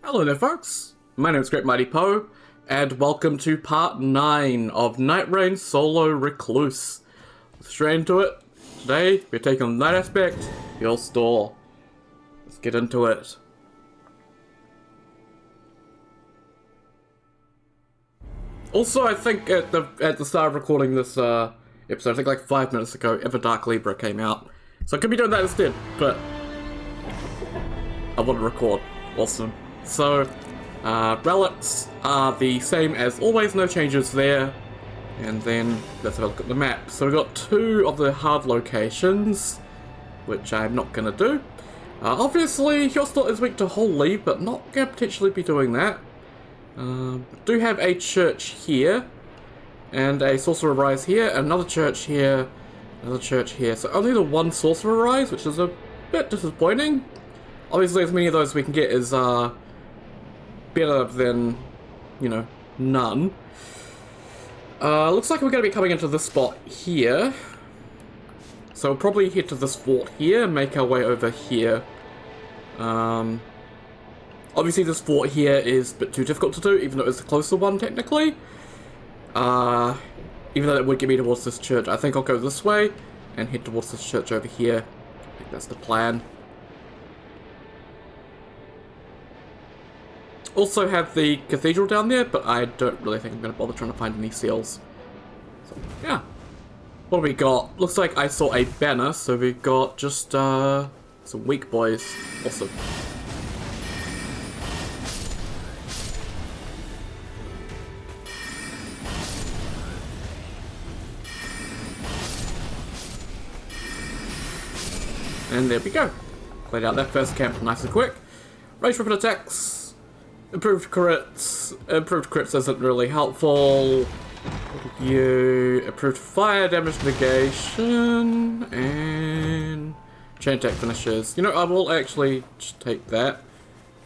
Hello there folks, my name is Great Mighty Poe, and welcome to part 9 of Nightreign Solo Recluse. Straight into it. Today, we're taking on the night aspect, Heolstor. Let's get into it. Also, I think at the start of recording this episode, I think like 5 minutes ago, Dark Libra came out. So I could be doing that instead, but I want to record. Awesome. So, relics are the same as always, no changes there. And then, let's have a look at the map. So we've got 2 of the hard locations, which I'm not going to do. Obviously, Heolstor is weak to Holy, but not going to potentially be doing that. Do have a church here, and a Sorcerer Rise here, another church here, another church here. So only the 1 Sorcerer Rise, which is a bit disappointing. Obviously, as many of those as we can get is better than, you know, none. Looks like we're going to be coming into this spot here. So we'll probably head to this fort here and make our way over here. Obviously this fort here is a bit too difficult to do, even though it's the closer one technically. Even though it would get me towards this church, I think I'll go this way and head towards this church over here. I think that's the plan. Also have the cathedral down there, but I don't really think I'm going to bother trying to find any seals. So, yeah. What do we got? Looks like I saw a banner, so we've got just some weak boys. Awesome. And there we go. Cleared out that first camp nice and quick. Range weapon attacks. Improved crits. Improved crits isn't really helpful. Improved fire damage negation. And chain attack finishes. You know, I will actually just take that.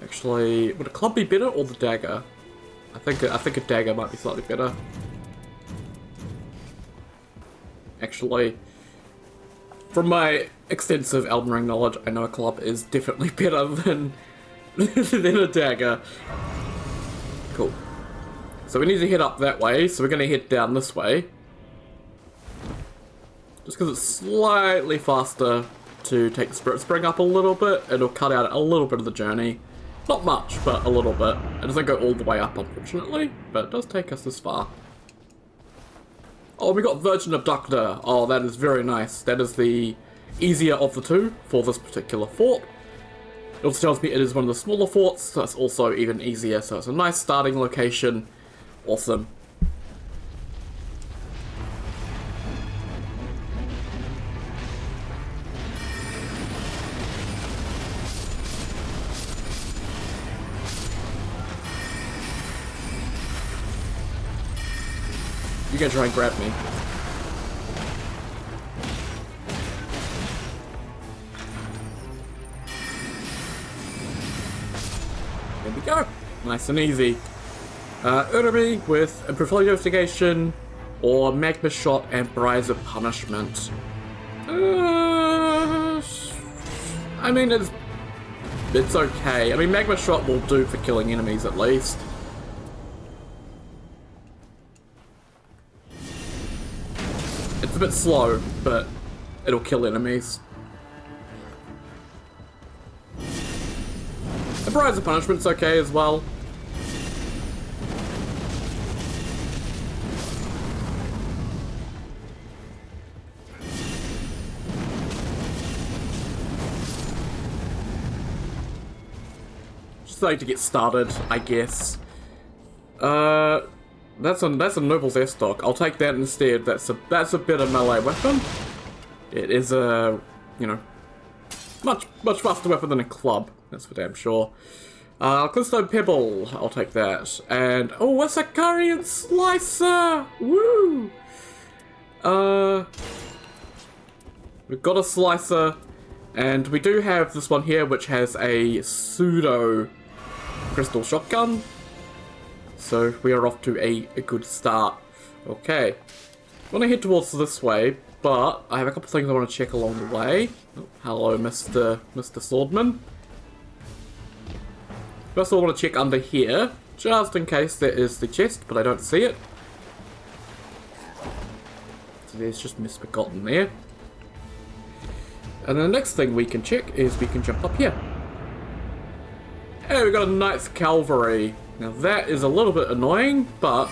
Actually, would a club be better or the dagger? I think a dagger might be slightly better. Actually, from my extensive Elden Ring knowledge, I know a club is definitely better than than a dagger. Cool. So we need to head up that way, so we're going to head down this way. Just because it's slightly faster to take the Spirit Spring up a little bit, it'll cut out a little bit of the journey. Not much, but a little bit. It doesn't go all the way up, unfortunately, but it does take us this far. Oh, we got Virgin Abductor. Oh, that is very nice. That is the easier of the 2 for this particular fort. It also tells me it is one of the smaller forts, so it's also even easier, so it's a nice starting location. Awesome. You can try and grab me. There we go. Nice and easy. Enemy with improved fire investigation or magma shot and Briars of Punishment. I mean, it's okay. I mean, magma shot will do for killing enemies at least. It's a bit slow, but it'll kill enemies. The Briars of Punishment's okay as well. Just like to get started, I guess. That's a Noble's Air Stock. I'll take that instead. That's a better melee weapon. It is a, you know, much faster weapon than a club. That's for damn sure. Clistone Pebble. I'll take that. And oh, a Sicarian Slicer. Woo. We've got a Slicer, and we do have this one here, which has a pseudo crystal shotgun. So we are off to a good start. Okay. I want to head towards this way, but I have a couple things I want to check along the way. Oh, hello, Mr. Swordman. First of all, I want to check under here, just in case there is the chest, but I don't see it. So there's just misbegotten there. And the next thing we can check is we can jump up here. Hey, we got a Knight's Cavalry. Now that is a little bit annoying, but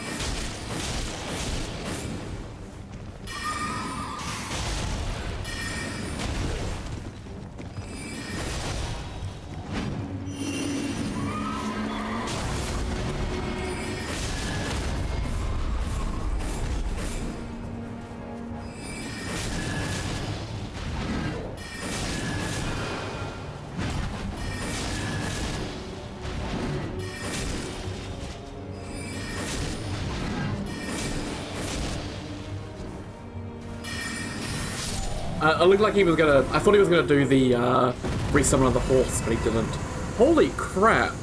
it looked like he was gonna. I thought he was gonna do the resummon of the horse, but he didn't. Holy crap!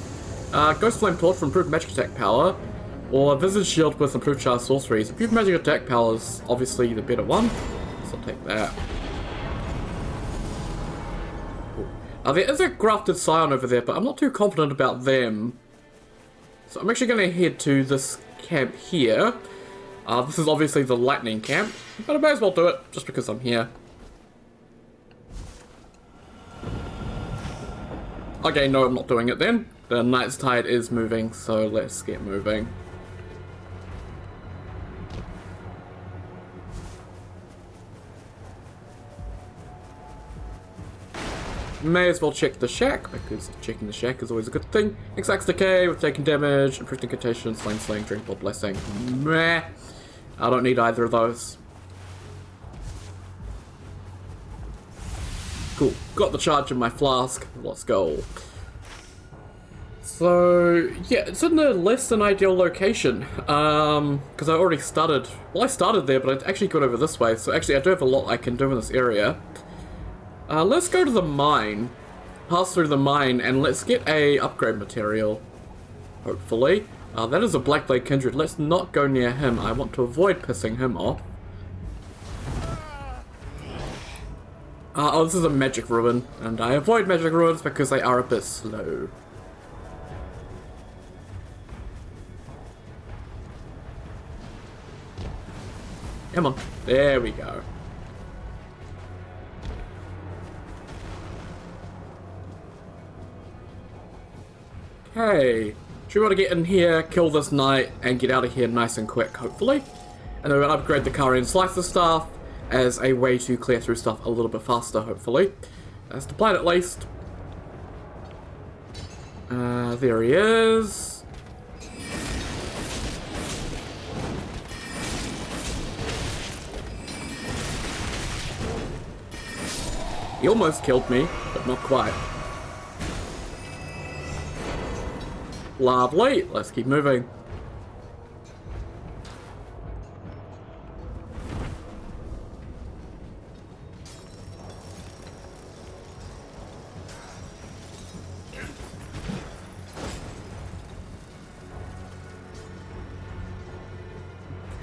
Ghost Flame Torch for improved magic attack power, or a Visage Shield with improved charge sorceries. Improved magic attack power is obviously the better one, so I'll take that. There is a Grafted Scion over there, but I'm not too confident about them. So I'm actually going to head to this camp here. This is obviously the lightning camp, but I may as well do it just because I'm here. Okay, no, I'm not doing it then. The Night's Tide is moving, so let's get moving. May as well check the shack, because checking the shack is always a good thing. Exact decay with taking damage, improved incantation, slaying, drink blood blessing. Meh. I don't need either of those. Cool. Got the charge in my flask. Let's go. So, yeah, it's in a less than ideal location. Because I already started. Well, I started there, but I actually got over this way. So actually, I do have a lot I can do in this area. Let's go to the mine. Pass through the mine, and let's get a upgrade material. Hopefully. That is a Blackblade Kindred. Let's not go near him. I want to avoid pissing him off. Oh, this is a magic ruin, and I avoid magic ruins because they are a bit slow. Come on, there we go. Okay, should we want to get in here, kill this knight, and get out of here nice and quick, hopefully. And then we'll upgrade the Karian Slicer Staff as a way to clear through stuff a little bit faster, hopefully. That's the plan, at least. There he is. He almost killed me, but not quite. Lovely. Let's keep moving.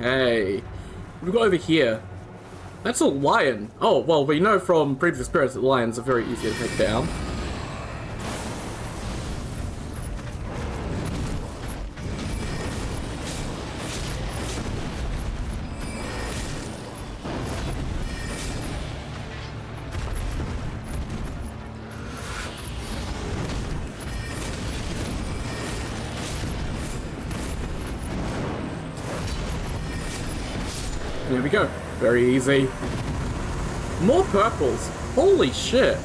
Okay, we've got over here. That's a lion. Oh, well, we know from previous experience that lions are very easy to take down. There we go. Very easy. More purples. Holy shit.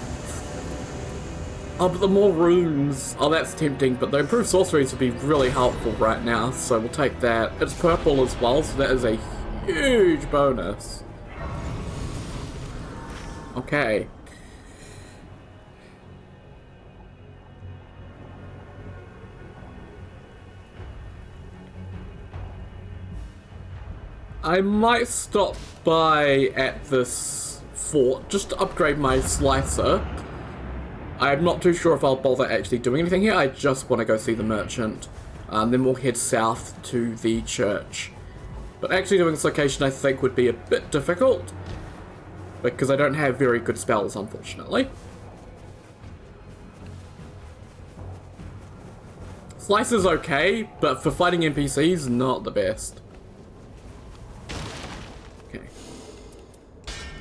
Oh, but the more runes. Oh, that's tempting, but the improved sorceries would be really helpful right now, so we'll take that. It's purple as well, so that is a huge bonus. Okay. I might stop by at this fort just to upgrade my slicer. I'm not too sure if I'll bother actually doing anything here. I just want to go see the merchant. Then we'll head south to the church. But actually doing this location I think would be a bit difficult, because I don't have very good spells, unfortunately. Slice is okay, but for fighting NPCs, not the best. Okay.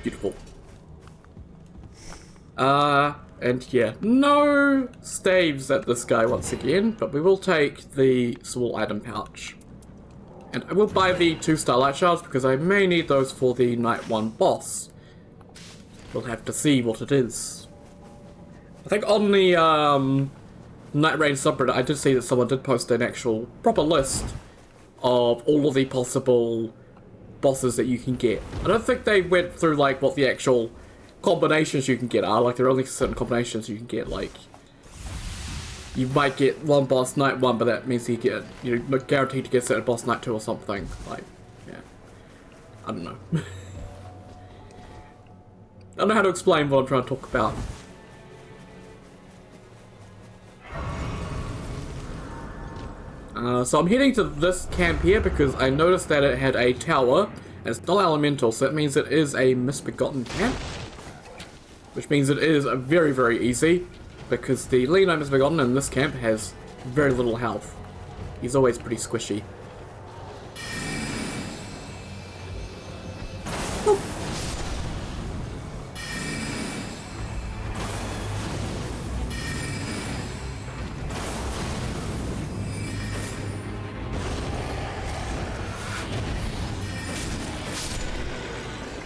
Beautiful. And yeah, no staves at this guy once again, but we will take the small item pouch. And I will buy the 2 starlight shards because I may need those for the night 1 boss. We'll have to see what it is. I think on the Nightreign subreddit, I did see that someone did post an actual proper list of all of the possible bosses that you can get. I don't think they went through like what the actual combinations you can get are. Like there are only certain combinations you can get. Like you might get one boss night 1, but that means you're guaranteed to get certain boss night 2 or something. Like, yeah, I don't know. I don't know how to explain what I'm trying to talk about. So I'm heading to this camp here because I noticed that it had a tower, and it's not elemental, so that means it is a misbegotten camp. Which means it is very, very easy, because the Lino misbegotten in this camp has very little health. He's always pretty squishy. Oh.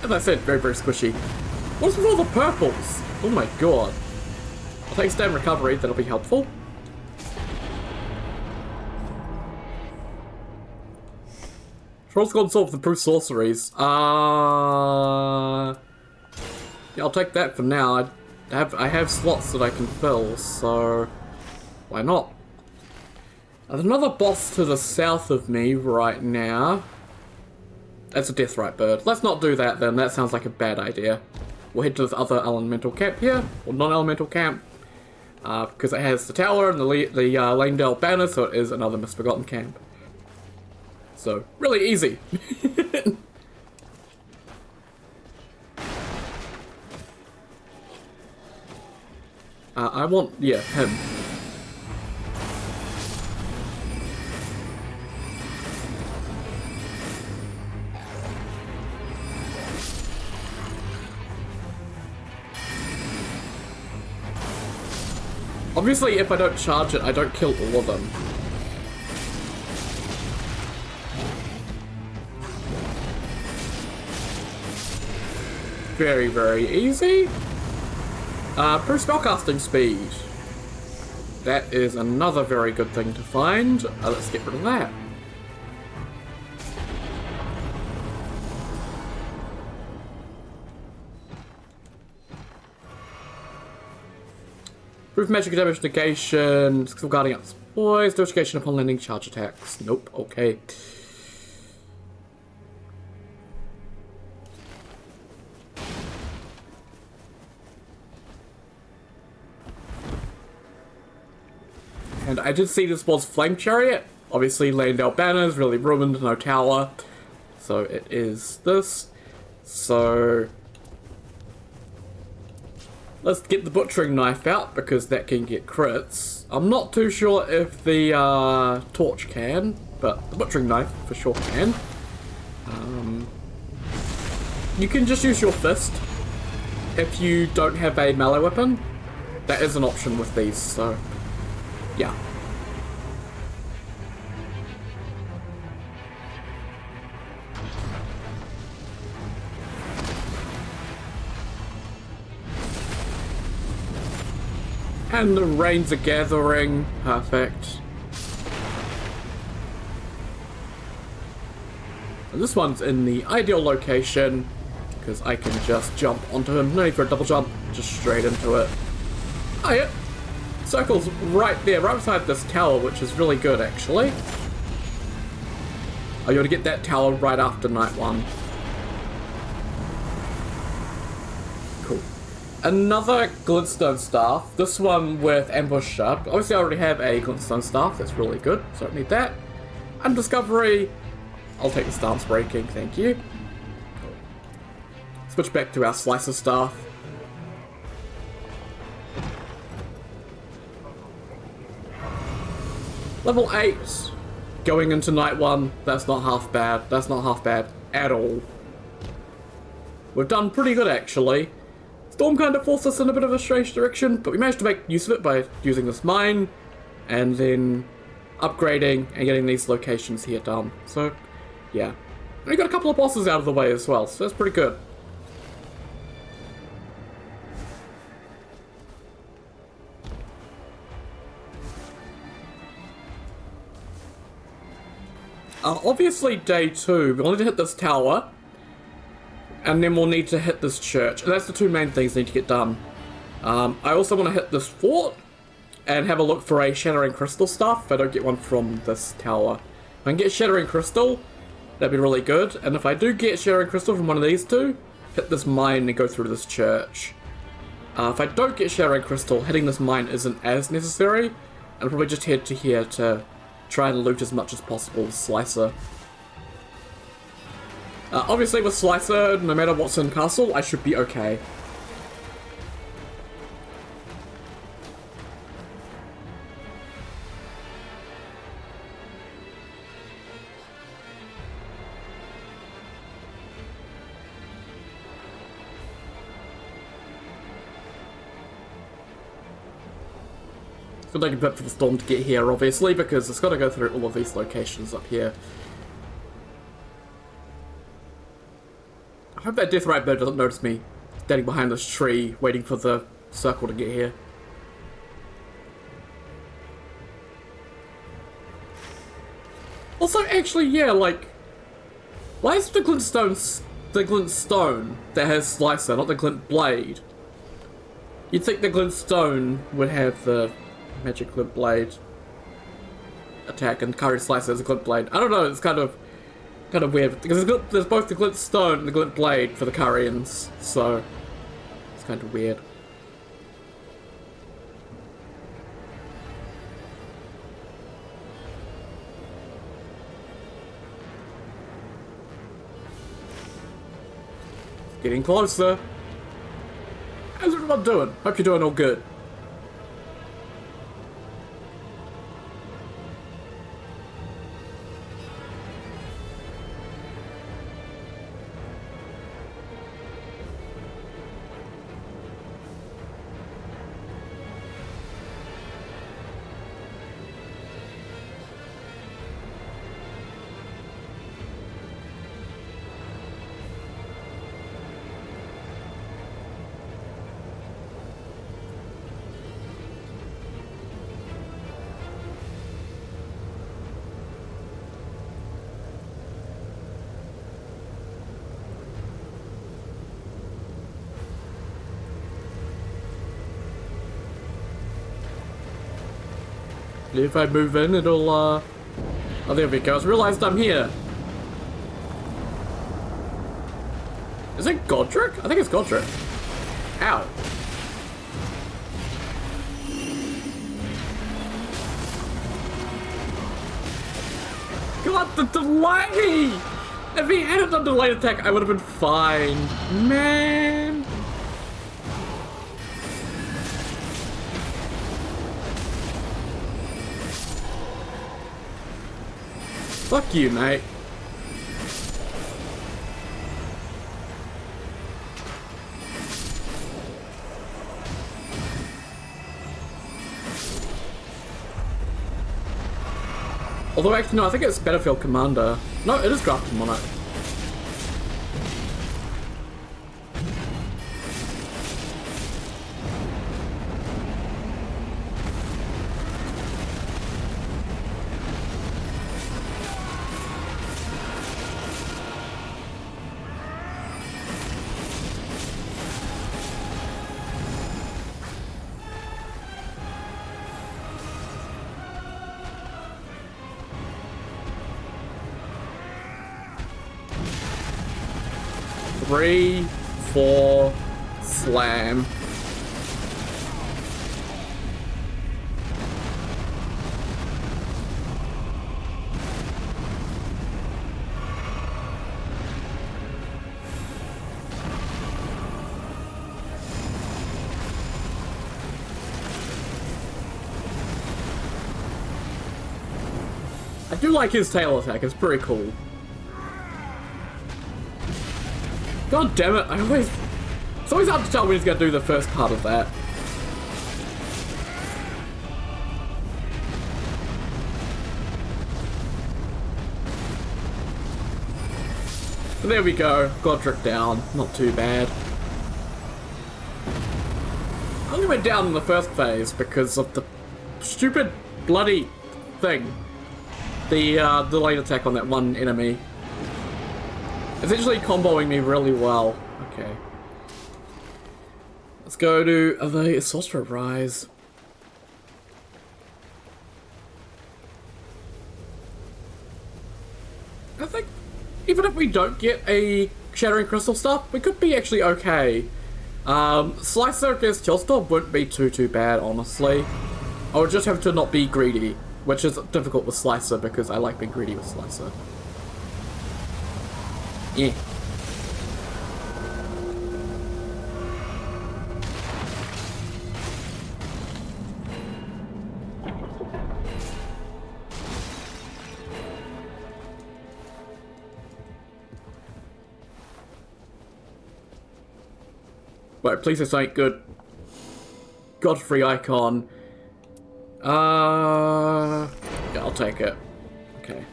As I said, very, very squishy. What's with all the purples? Oh my god. I'll take stand recovery, that'll be helpful. Troll's gone solve the proof sorceries. Yeah, I'll take that for now. I have slots that I can fill, so why not? There's another boss to the south of me right now. That's a Deathrite bird. Let's not do that then, that sounds like a bad idea. We'll head to this other elemental camp here, or non-elemental camp, because it has the tower and the Lanedale banner, so it is another misbegotten camp. So, really easy. I want, yeah, him. Obviously, if I don't charge it, I don't kill all of them. Very, very easy. Improve spellcasting speed. That is another very good thing to find. Let's get rid of that. Proof magic damage negation, skill guarding up boys, notification upon landing charge attacks. Nope, okay. And I did see this was Flame Chariot. Obviously, Lanedale banner is really ruined, no tower. So it is this. So let's get the butchering knife out, because that can get crits. I'm not too sure if the torch can, but the butchering knife for sure can. You can just use your fist if you don't have a melee weapon. That is an option with these, so yeah. And the rains are gathering. Perfect. And this one's in the ideal location, because I can just jump onto him. No need for a double jump, just straight into it. Oh yeah. Circle's right there, right beside this tower, which is really good actually. Oh, you want to get that tower right after night 1. Cool. Another glintstone staff, this one with ambush shard. Obviously I already have a glintstone staff, that's really good, so I don't need that. And discovery, I'll take the stance breaking, thank you. Switch back to our slicer staff. Level 8, going into night 1, that's not half bad. That's not half bad at all. We've done pretty good, actually. Storm kind of forced us in a bit of a strange direction, but we managed to make use of it by using this mine, and then upgrading and getting these locations here done. So, yeah. And we got a couple of bosses out of the way as well, so that's pretty good. Obviously, day 2, we'll need to hit this tower, and then we'll need to hit this church. And that's the two main things that need to get done. I also want to hit this fort, and have a look for a Shattering Crystal stuff if I don't get one from this tower. If I can get Shattering Crystal, that'd be really good. And if I do get Shattering Crystal from one of these two, hit this mine and go through this church. If I don't get Shattering Crystal, hitting this mine isn't as necessary. I'll probably just head to here to try and loot as much as possible with Slicer. Obviously with Slicer, no matter what's in Castle, I should be okay. It's gonna take a bit for the storm to get here, obviously, because it's got to go through all of these locations up here. I hope that Deathrite bird doesn't notice me standing behind this tree, waiting for the circle to get here. Also, actually, yeah, like, why is the glint stone that has Slicer, not the glint blade? You'd think the glint stone would have the magic glint blade attack, and Curry Slicer has a glint blade. I don't know, it's kind of weird, because there's both the glint stone and the glint blade for the Currians, so it's kind of weird. It's getting closer. How's everyone doing? Hope you're doing all good. If I move in, it'll, oh, there we go. I realized I'm here. Is it Godric? I think it's Godric. Ow. God, the delay! If he hadn't done delayed attack, I would have been fine. Man. Fuck you, mate. Although, actually, no, I think it's Battlefield Commander. No, it is Grafted Monarch. Three, 4, slam. I do like his tail attack, it's pretty cool. God damn it, it's always hard to tell when he's gonna do the first part of that. So there we go, Godric down, not too bad. I only went down in the first phase because of the stupid bloody thing. The delayed attack on that one enemy. It's actually comboing me really well. Okay. Let's go to the Sorcerer Rise. I think even if we don't get a Shattering Crystal stuff, we could be actually okay. Slicer against Heolstor wouldn't be too bad, honestly. I would just have to not be greedy, which is difficult with Slicer because I like being greedy with Slicer. Yeah. Right, please say something good. Godfrey icon. Yeah, I'll take it. Okay.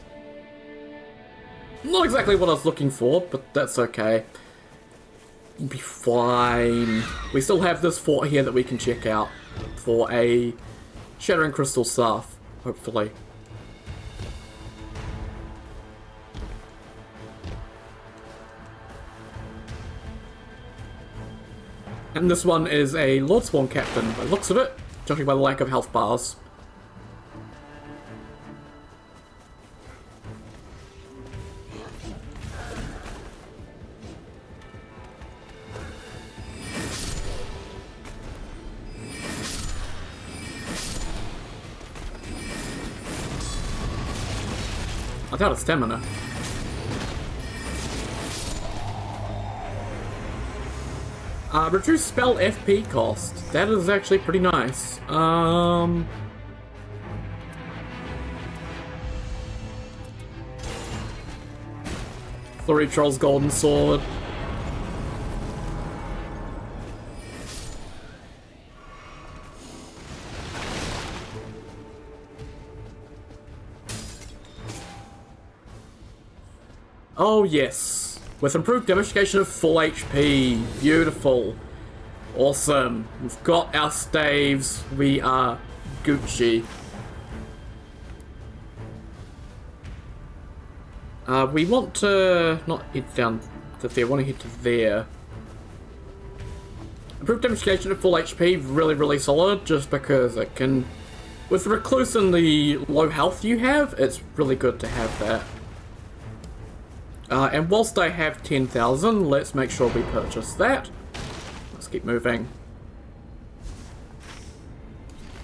Not exactly what I was looking for, but that's okay. We'll be fine. We still have this fort here that we can check out for a Shattering Crystal staff, hopefully. And this one is a Lordspawn captain, by the looks of it, judging by the lack of health bars. I got a stamina. Reduce spell FP cost. That is actually pretty nice. Flurry Troll's Golden Sword. Oh yes. With improved demonstration of full HP. Beautiful. Awesome. We've got our staves. We are Gucci. We want to not head down to there. We want to head to there. Improved demonstration of full HP. Really solid. Just because it can... With Recluse and the low health you have, it's really good to have that. And whilst I have 10,000, let's make sure we purchase that. Let's keep moving.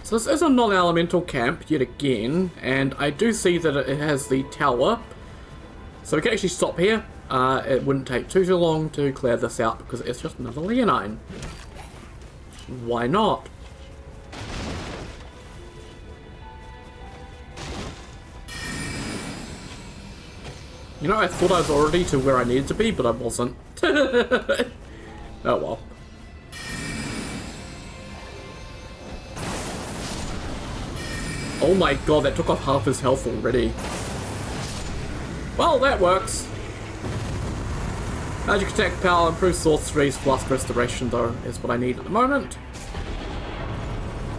So this is a non-elemental camp, yet again, and I do see that it has the tower. So we can actually stop here. It wouldn't take too long to clear this out because it's just another Leonine. Why not? You know, I thought I was already to where I needed to be, but I wasn't. Oh well. Oh my god, that took off half his health already. Well, that works. Magic attack power, improved sorceries, flask restoration though, is what I need at the moment.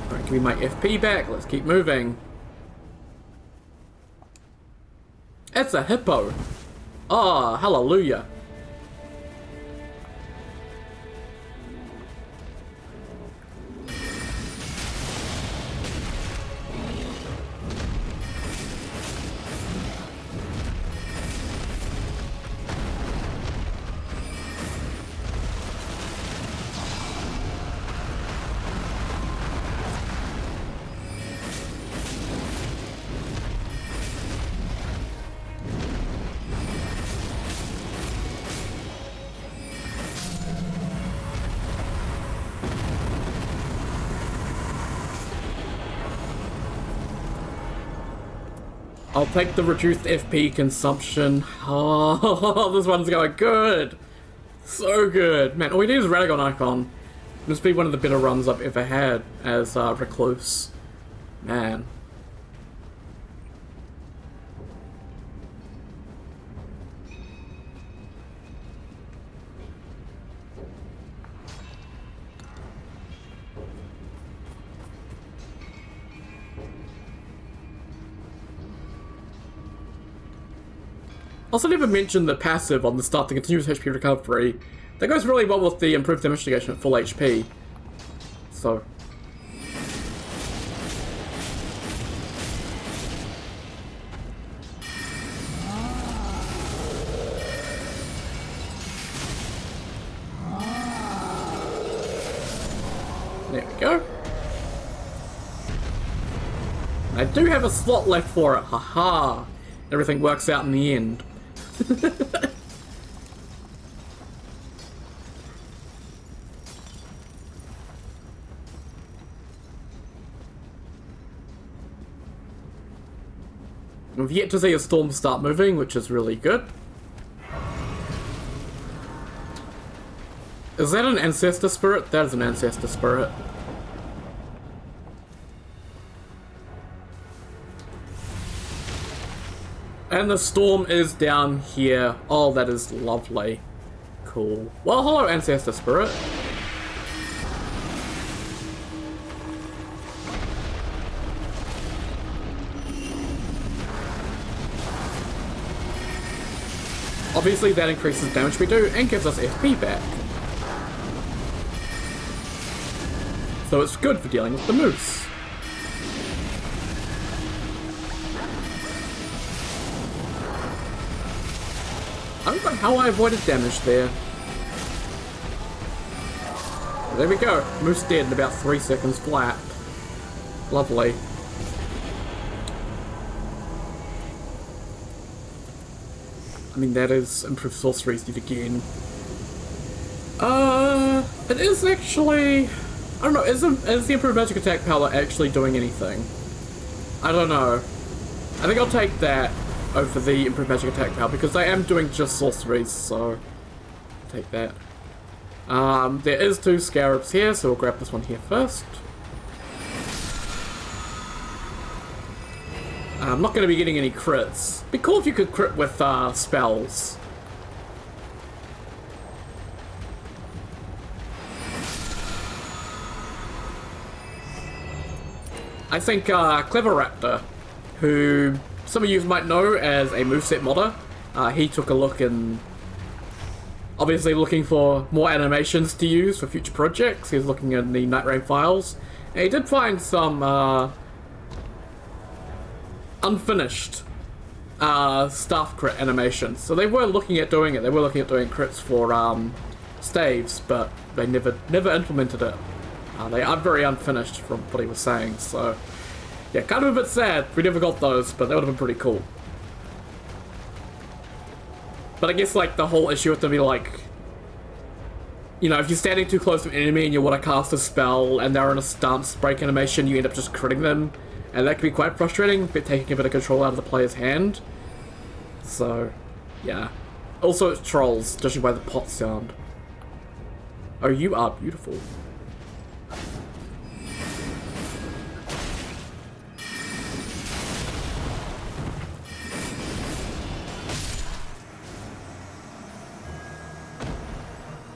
Alright, give me my FP back, let's keep moving. It's a hippo. Ah, hallelujah. I'll take the reduced FP consumption. Oh, this one's going good. So good. Man, all we need is Radagon Icon. This will be one of the better runs I've ever had as Recluse. Man. Also never mentioned the passive on the start, the continuous HP recovery. That goes really well with the improved damage negation at full HP. So. There we go. I do have a slot left for it, haha. Everything works out in the end. We've yet to see a storm start moving, which is really good. Is that an ancestor spirit? That is an ancestor spirit. And the storm is down here. Oh, that is lovely. Cool. Well, hello, ancestor spirit. Obviously, that increases damage we do and gives us FP back. So it's good for dealing with the moose. I don't know how I avoided damage there. There we go. Moose dead in about 3 seconds flat. Lovely. I mean, that is improved sorceries yet again. It is actually... I don't know, is the improved magic attack power actually doing anything? I don't know. I think I'll take that over the improved magic attack power because I am doing just sorceries, so take that. There is 2 scarabs here, so we'll grab this one here first. I'm not going to be getting any crits. Be cool if you could crit with spells. I think Clever Raptor, who some of you might know as a moveset modder, he took a look and obviously looking for more animations to use for future projects. He was looking in the Nightreign files, and he did find some unfinished staff crit animations. So they were looking at doing it. They were looking at doing crits for staves, but they never implemented it. They are very unfinished from what he was saying, so yeah, kind of a bit sad we never got those, but that would have been pretty cool. But I guess like the whole issue with them be like, you know, if you're standing too close to an enemy and you want to cast a spell and they're in a stance break animation, you end up just critting them, and that can be quite frustrating, but taking a bit of control out of the player's hand. So yeah. Also it's trolls, judging by the pot sound. Oh, you are beautiful.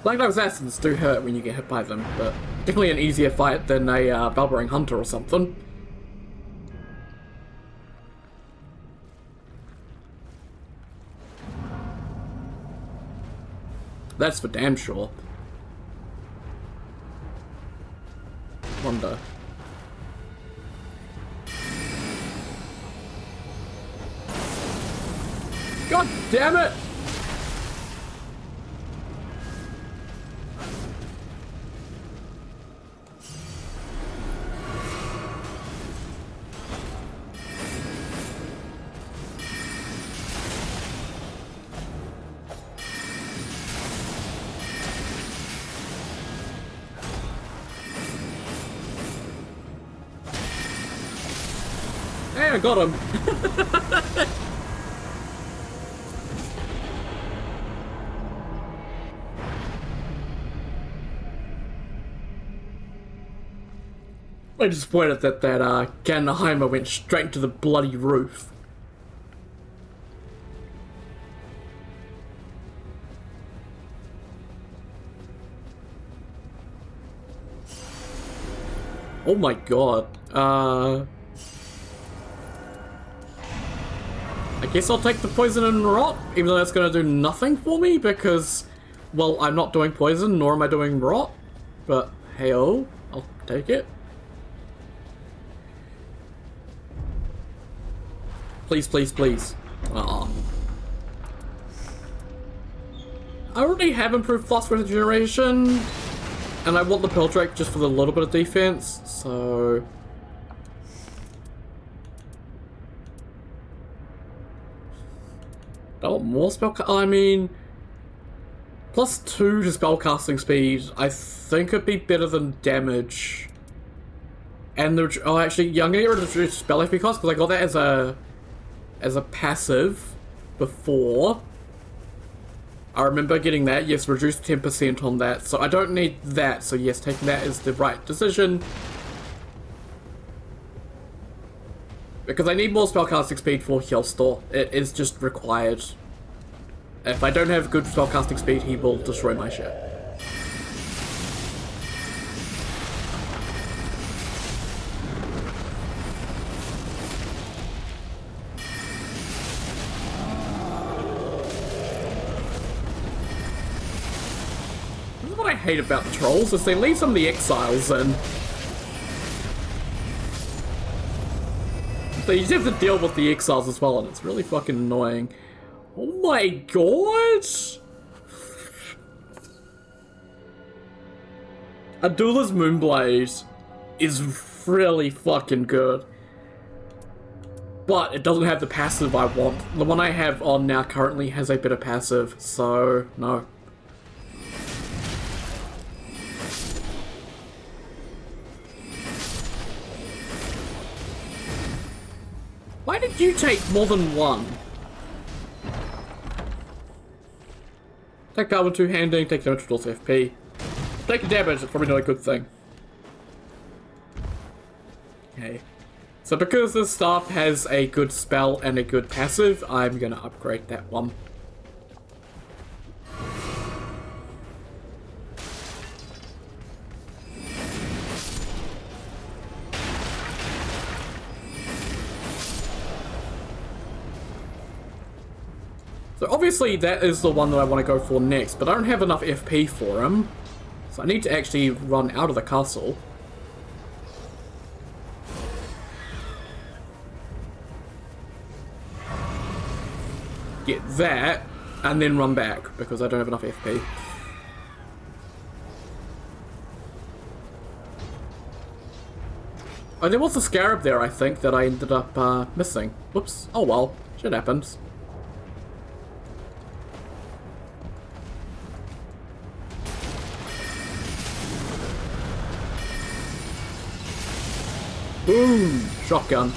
Black Knight Assassins do hurt when you get hit by them, but definitely an easier fight than a Balbering Hunter or something. That's for damn sure. Wonder. God damn it! Hey, I got him! I'm disappointed that Gannheimer went straight to the bloody roof. Oh my god. I guess I'll take the poison and rot, even though that's gonna do nothing for me because, well, I'm not doing poison, nor am I doing rot. But hey, oh, I'll take it. Please, please, please. Aw. I already have improved flask regeneration, and I want the Pearl Drake just for the little bit of defense, so... I want more I mean... +2 to spellcasting speed, I think it'd be better than damage. And the... oh, actually, yeah, I'm gonna get rid of the spell FP cost, because I got that as a passive before. I remember getting that, yes, reduced 10% on that, so I don't need that, so yes, taking that is the right decision. Because I need more spellcasting speed for Heolstor, it is just required. If I don't have good spellcasting speed, he will destroy my shit. What I hate about trolls is they leave some of the exiles in. So you just have to deal with the exiles as well, and it's really fucking annoying. Oh my god! A Duelist Moonblade is really fucking good. But it doesn't have the passive I want. The one I have on now currently has a better passive, so no. Why did you take more than one? Take power with two-handing, take damage with FP. Take damage, it's probably not a good thing. Okay. So because this staff has a good spell and a good passive, I'm gonna upgrade that one. So obviously that is the one that I want to go for next, but I don't have enough FP for him. So I need to actually run out of the castle. Get that, and then run back, because I don't have enough FP. Oh, there was a scarab there, I think, that I ended up missing. Whoops. Oh well, shit happens. Boom! Shotgun.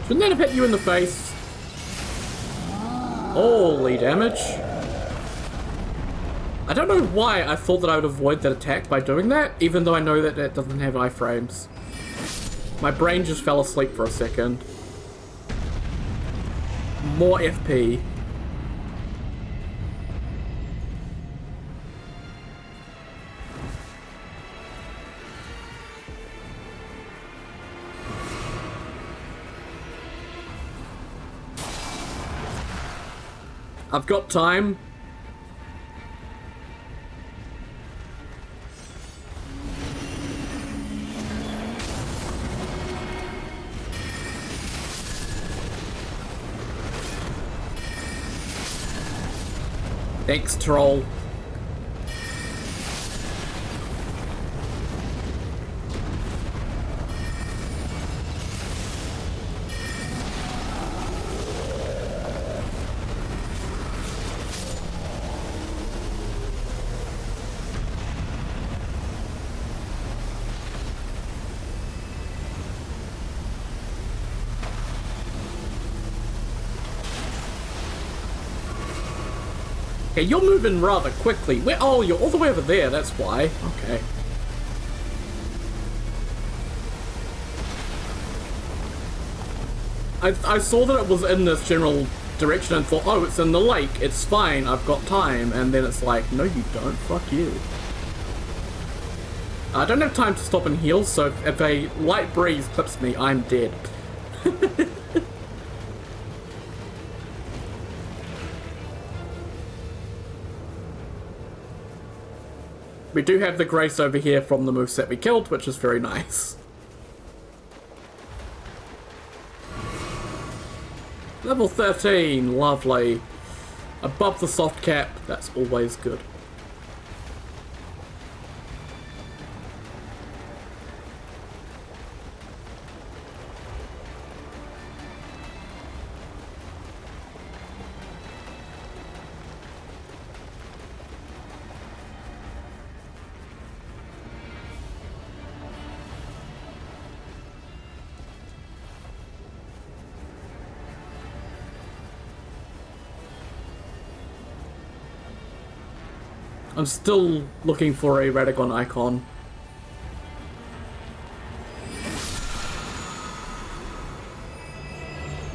Shouldn't that have hit you in the face? Holy damage. I don't know why I thought that I would avoid that attack by doing that, even though I know that it doesn't have iframes. My brain just fell asleep for a second. More FP. I've got time. Thanks, troll. Okay, you're moving rather quickly. Oh, you're all the way over there, that's why. Okay. I saw that it was in this general direction and thought, oh, it's in the lake, it's fine, I've got time, and then it's like, no you don't, fuck you. I don't have time to stop and heal, so if a light breeze clips me, I'm dead. We do have the grace over here from the moveset we killed, which is very nice. Level 13, lovely. Above the soft cap, that's always good. I'm still looking for a Radagon icon.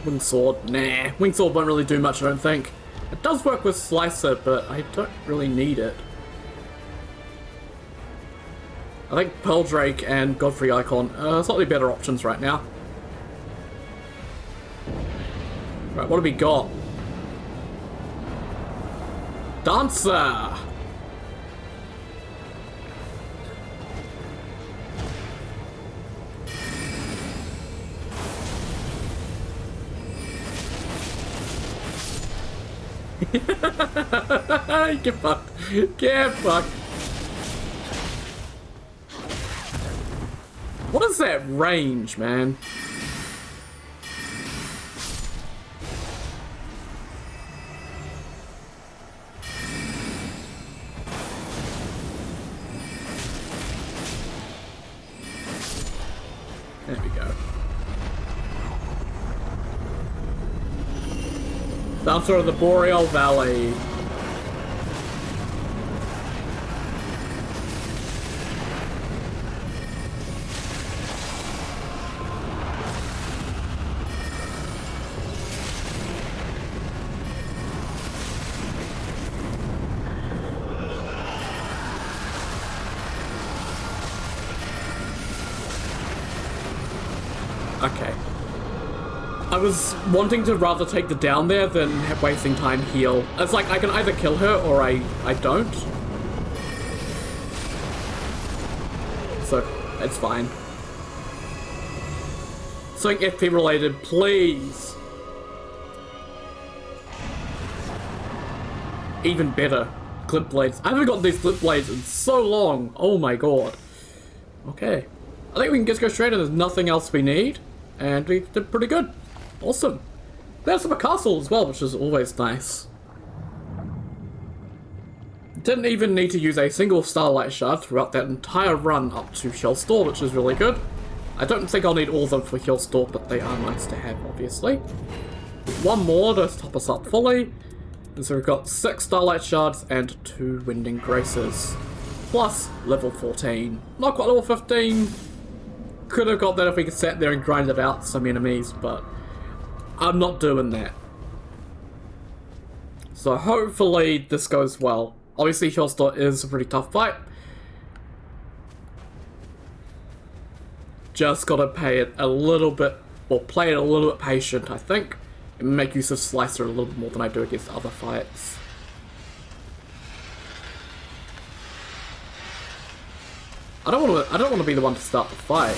Wingsword, nah. Wingsword won't really do much, I don't think. It does work with Slicer, but I don't really need it. I think Pearl Drake and Godfrey icon are slightly better options right now. Right, what do we got? Dancer! Get fucked. Get fucked. What is that range, man? There we go. Down through the Boreal Valley. Okay. I was wanting to rather take the down there than wasting time heal. It's like I can either kill her or I don't. So, it's fine. Something FP related, please. Even better. Clip blades. I haven't gotten these clip blades in so long. Oh my god. Okay. I think we can just go straight in. There's nothing else we need. And we did pretty good. Awesome. There's a castle as well, which is always nice. Didn't even need to use a single Starlight Shard throughout that entire run up to Heolstor, which is really good. I don't think I'll need all of them for Heolstor, but they are nice to have, obviously. One more to top us up fully. And so we've got 6 Starlight Shards and 2 Winding Graces. Plus level 14. Not quite level 15. Could have got that if we could sat there and grinded out some enemies, but I'm not doing that. So hopefully this goes well. Obviously Heolstor is a pretty tough fight. Just gotta pay it a little bit, or play it a little bit patient, I think. And make use of Slicer a little bit more than I do against other fights. I don't want to be the one to start the fight.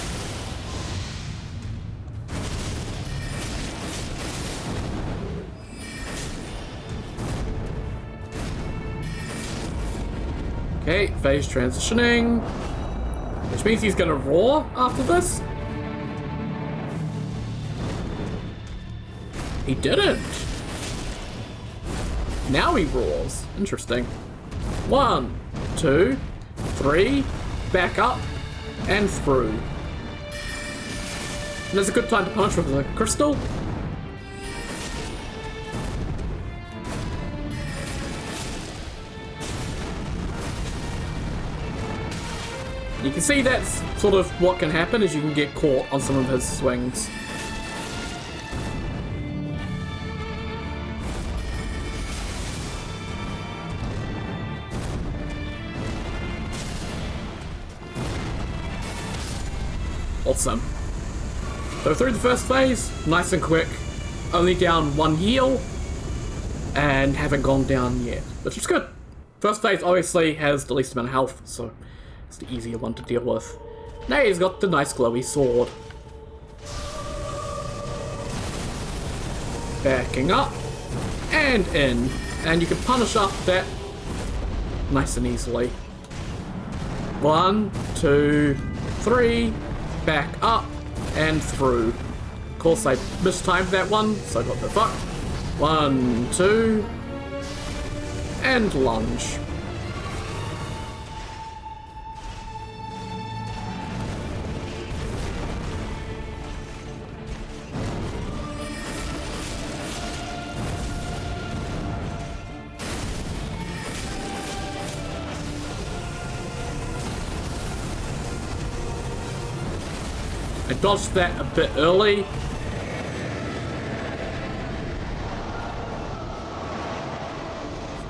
Okay, phase transitioning. Which means he's gonna roar after this? He didn't! Now he roars. Interesting. 1, 2, 3, back up, and through. And there's a good time to punch with the crystal. You can see that's sort of what can happen, is you can get caught on some of his swings. Awesome. So through the first phase, nice and quick. Only down 1 heal, and haven't gone down yet, which is good. First phase obviously has the least amount of health, so it's the easier one to deal with. Now he's got the nice glowy sword. Backing up, and in. And you can punish up that nice and easily. 1, 2, 3, back up, and through. Of course, I mistimed that one, so I got the fuck. 1, 2, and lunge. I dodged that a bit early.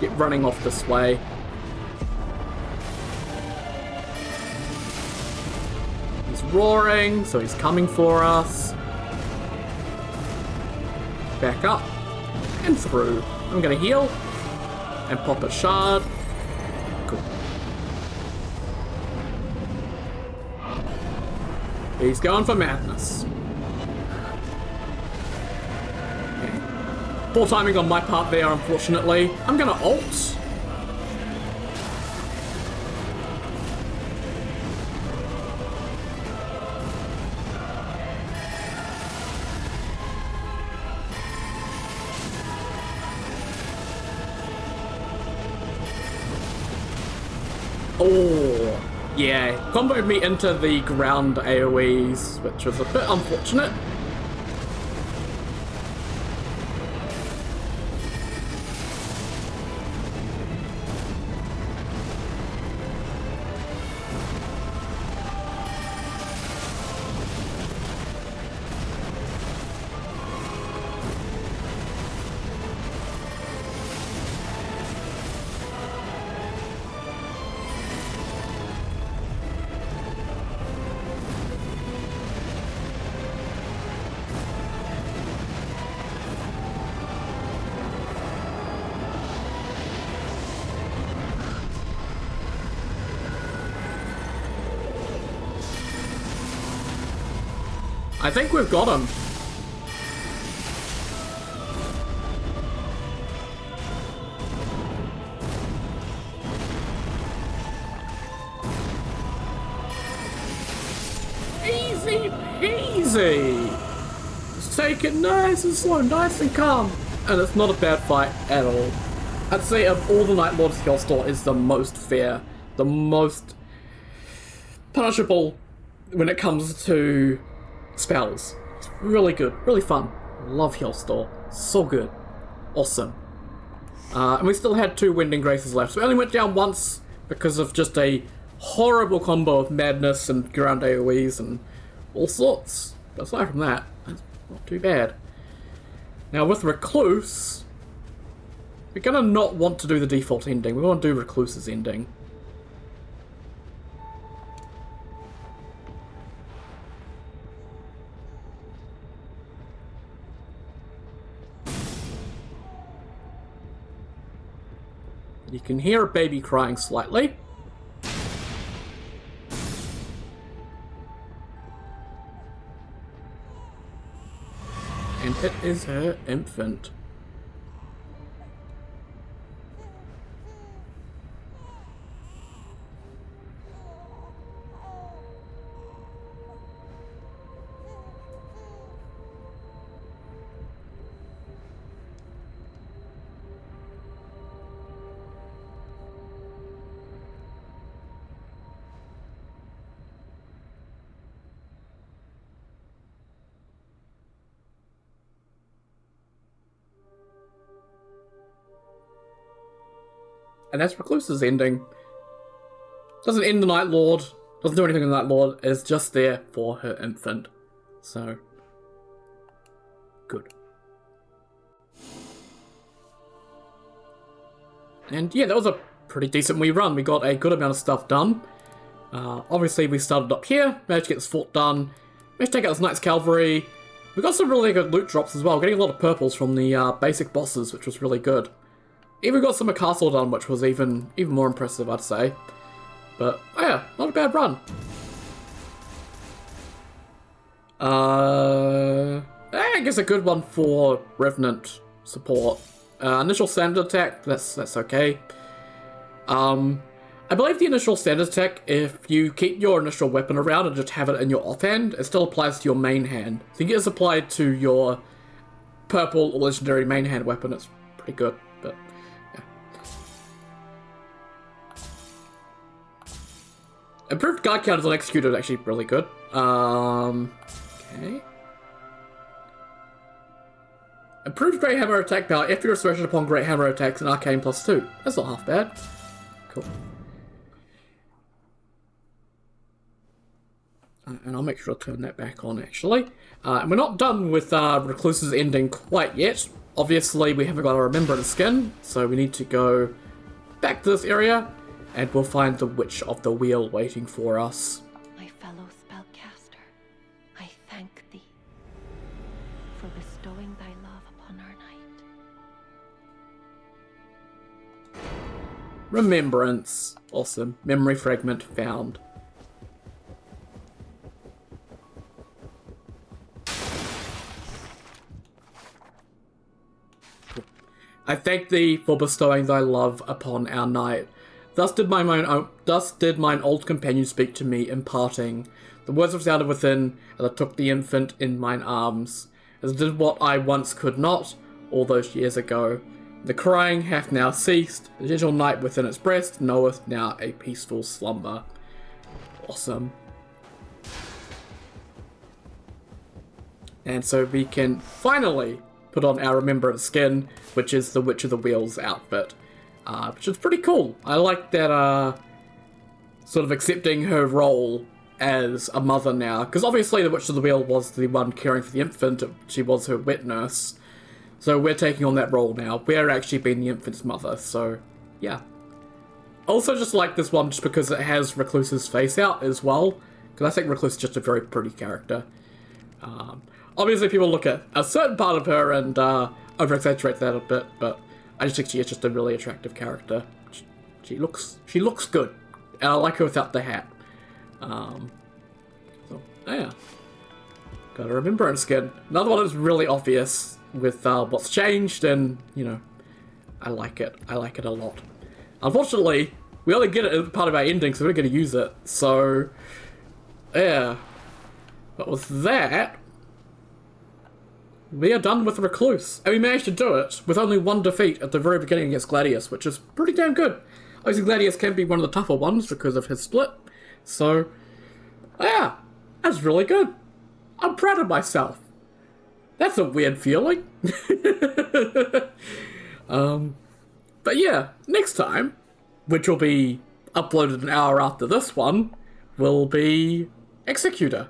Get running off this way. He's roaring, so he's coming for us. Back up and through. I'm gonna heal and pop a shard. Cool. He's going for madness. Poor timing on my part there, unfortunately. I'm gonna ult. Oh, yeah. Comboed me into the ground AoEs, which was a bit unfortunate. I think we've got him. Easy peasy. Just take it nice and slow, nice and calm. And it's not a bad fight at all. I'd say of all the Nightlords, Heolstor is the most fair, the most punishable when it comes to spells. It's really good, really fun. Love Heolstor. So good. Awesome. And we still had 2 Winding Graces left. So we only went down once because of just a horrible combo of madness and ground AoEs and all sorts. But aside from that, that's not too bad. Now with Recluse, we're gonna not want to do the default ending. We want to do Recluse's ending. You can hear a baby crying slightly. And it is her infant. And that's Recluse's ending. Doesn't end the Nightlord, doesn't do anything in the Nightlord, it's just there for her infant. So, good. And yeah, that was a pretty decent wee run. We got a good amount of stuff done. Obviously we started up here, managed to get this fort done, let's take out this Knight's Cavalry. We got some really good loot drops as well, getting a lot of purples from the basic bosses, which was really good. Even got some castle done, which was even more impressive, I'd say. But, oh yeah, not a bad run. I guess a good one for Revenant support. Initial standard attack, that's okay. I believe the initial standard attack, if you keep your initial weapon around and just have it in your offhand, it still applies to your main hand. So it gets applied to your purple or legendary main hand weapon. It's pretty good, but yeah. Improved guard counters on Executor is actually really good. Okay. Improved Great Hammer attack power if you're resurrected upon Great Hammer attacks and Arcane +2. That's not half bad. Cool. And I'll make sure to turn that back on, actually. And we're not done with Recluse's ending quite yet. Obviously, we haven't got a Remembrance skin, so we need to go back to this area, and we'll find the Witch of the Wheel waiting for us. My fellow spellcaster, I thank thee for bestowing thy love upon our night. Remembrance. Awesome. Memory fragment found. I thank thee for bestowing thy love upon our night. Thus did mine old companion speak to me in parting. The words resounded within, as I took the infant in mine arms, as I did what I once could not, all those years ago. The crying hath now ceased, the gentle night within its breast knoweth now a peaceful slumber. Awesome. And so we can finally put on our Remembrance skin, which is the Witch of the Wheel's outfit. Which is pretty cool. I like that, sort of accepting her role as a mother now. Because obviously the Witch of the Wheel was the one caring for the infant. She was her wet nurse. So we're taking on that role now. We're actually being the infant's mother, so yeah. Also just like this one just because it has Recluse's face out as well. Because I think Recluse is just a very pretty character. Obviously people look at a certain part of her and over-exaggerate that a bit, but I just think she is just a really attractive character. She looks good. And I like her without the hat. So, yeah. Got a Remembrance skin. Another one that's really obvious with what's changed, and, you know, I like it. I like it a lot. Unfortunately, we only get it as part of our ending, so we're not going to use it. So, yeah. But with that, we are done with Recluse. And we managed to do it with only one defeat at the very beginning against Gladius, which is pretty damn good. Obviously, Gladius can be one of the tougher ones because of his split. So, yeah, that's really good. I'm proud of myself. That's a weird feeling. But yeah, next time, which will be uploaded an hour after this one, will be Executor.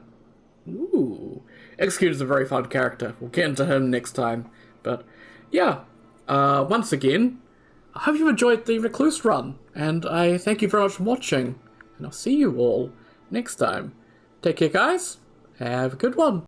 Ooh. Executor's a very fun character. We'll get into him next time. But yeah, once again, I hope you enjoyed the Recluse run, and I thank you very much for watching, and I'll see you all next time. Take care, guys. Have a good one.